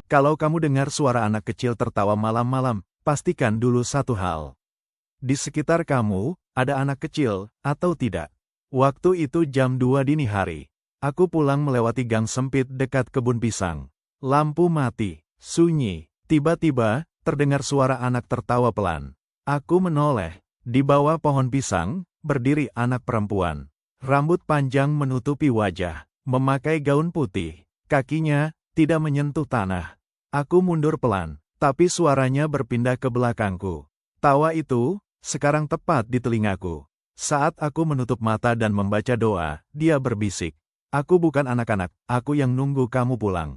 Kalau kamu dengar suara anak kecil tertawa malam-malam, pastikan dulu satu hal. Di sekitar kamu, ada anak kecil, atau tidak. Waktu itu jam 2 dini hari. Aku pulang melewati gang sempit dekat kebun pisang. Lampu mati, sunyi. Tiba-tiba, terdengar suara anak tertawa pelan. Aku menoleh. Di bawah pohon pisang, berdiri anak perempuan. Rambut panjang menutupi wajah, memakai gaun putih. Kakinya tidak menyentuh tanah. Aku mundur pelan, tapi suaranya berpindah ke belakangku. Tawa itu sekarang tepat di telingaku. Saat aku menutup mata dan membaca doa, dia berbisik. Aku bukan anak-anak, aku yang nunggu kamu pulang.